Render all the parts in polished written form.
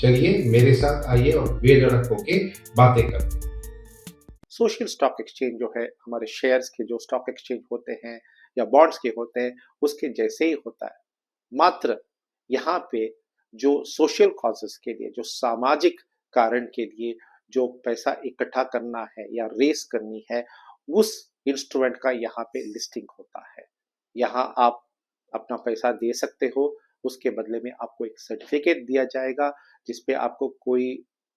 चलिए मेरे साथ आइए और बेधड़क होके बातें करते हैं। सोशल स्टॉक एक्सचेंज जो है हमारे शेयर्स के जो स्टॉक एक्सचेंज होते हैं या बॉन्ड्स के होते हैं उसके जैसे ही होता है। मात्र यहाँ पे जो सोशल कॉजेस के लिए, जो सामाजिक कारण के लिए जो पैसा इकट्ठा करना है या रेस करनी है, उस इंस्ट्रूमेंट का यहाँ पे लिस्टिंग होता है। यहाँ आप अपना पैसा दे सकते हो, उसके बदले में आपको एक सर्टिफिकेट दिया जाएगा जिसपे आपको कोई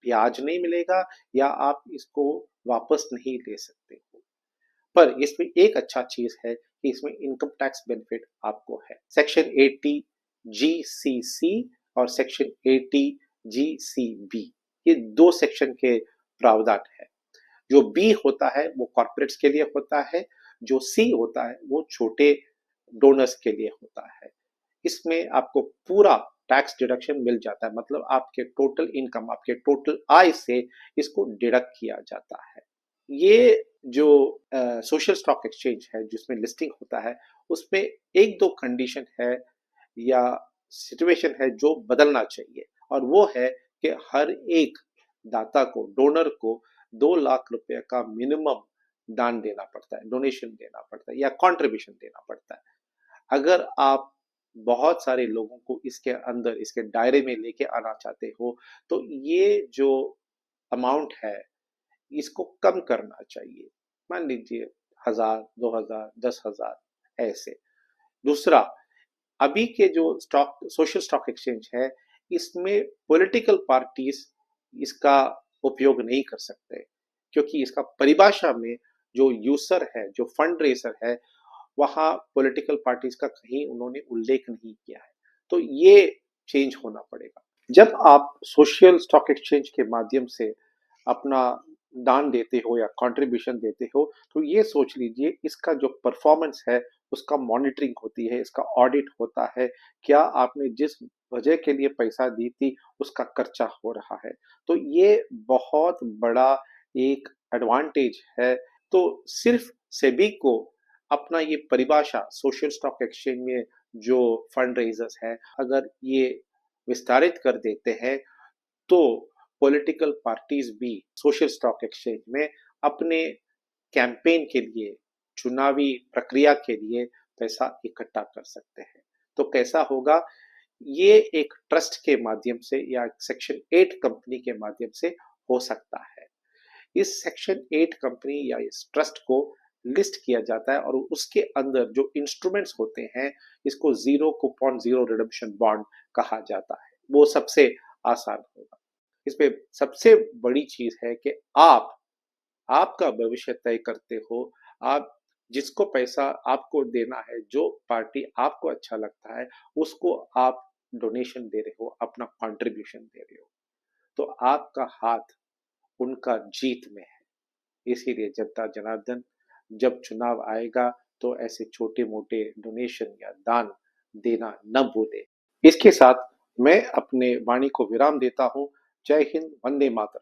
ब्याज नहीं मिलेगा या आप इसको वापस नहीं ले सकते हो। पर इसमें एक अच्छा चीज है कि इसमें इनकम टैक्स बेनिफिट आपको है। सेक्शन 80 GCC और सेक्शन 80 GCB, ये दो सेक्शन के प्रावधान है। जो बी होता है वो कॉर्पोरेट्स के लिए होता है, जो सी होता है वो छोटे डोनर्स के लिए होता है। इसमें आपको पूरा टैक्स डिडक्शन मिल जाता है, मतलब आपके टोटल इनकम, आपके टोटल आय से इसको डिडक्ट किया जाता है। ये जो सोशल स्टॉक एक्सचेंज है जिसमें लिस्टिंग होता है, उसमें एक दो कंडीशन है या सिचुएशन है जो बदलना चाहिए, और वो है कि हर एक दाता को, डोनर को 2 लाख रुपए का मिनिमम दान देना पड़ता है, डोनेशन देना पड़ता है या कंट्रीब्यूशन देना पड़ता है। अगर आप बहुत सारे लोगों को इसके अंदर, इसके दायरे में लेके आना चाहते हो, तो ये जो अमाउंट है इसको कम करना चाहिए। मान लीजिए 1000, 2000, 10,000 ऐसे। दूसरा, अभी के जो स्टॉक, सोशल स्टॉक एक्सचेंज है, इसमें पॉलिटिकल पार्टीज इसका उपयोग नहीं कर सकते, क्योंकि इसका परिभाषा में जो यूजर है, जो फंड रेजर है, वहां पॉलिटिकल पार्टीज का कहीं उन्होंने उल्लेख नहीं किया है। तो ये चेंज होना पड़ेगा। जब आप सोशल स्टॉक एक्सचेंज के माध्यम से अपना दान देते हो या कंट्रीब्यूशन देते हो, तो ये सोच लीजिए इसका जो परफॉर्मेंस है उसका मॉनिटरिंग होती है, इसका ऑडिट होता है। क्या आपने जिस वजह के लिए पैसा दी थी उसका खर्चा हो रहा है? तो ये बहुत बड़ा एक एडवांटेज है। तो सिर्फ सेबी को अपना ये परिभाषा सोशल स्टॉक एक्सचेंज में जो फंड रेजर्स है, अगर ये विस्तारित कर देते हैं, तो पॉलिटिकल पार्टीज भी सोशल स्टॉक एक्सचेंज में अपने कैंपेन के लिए, चुनावी प्रक्रिया के लिए पैसा इकट्ठा कर सकते हैं। तो कैसा होगा? ये एक ट्रस्ट के माध्यम से या सेक्शन 8 कंपनी के माध्यम से हो सकता है। इस सेक्शन 8 कंपनी या इस ट्रस्ट को लिस्ट किया जाता है और उसके अंदर जो इंस्ट्रूमेंट्स होते हैं, इसको zero coupon zero redemption bond कहा जाता है। वो सबसे आसान होगा। इसमें सबसे बड़ी चीज है कि आप आपका भविष्य तय करते हो। आप जिसको पैसा आपको देना है, जो पार्टी आपको अच्छा लगता है, उसको आप डोनेशन दे रहे हो, अपना कंट्रीब्यूशन दे रहे हो। तो आपका हाथ उनका जीत में है। इसीलिए जनता जनार्दन, जब चुनाव आएगा तो ऐसे छोटे मोटे डोनेशन या दान देना न भूले। इसके साथ मैं अपने वाणी को विराम देता हूँ। जय हिंद, वंदे मातरम।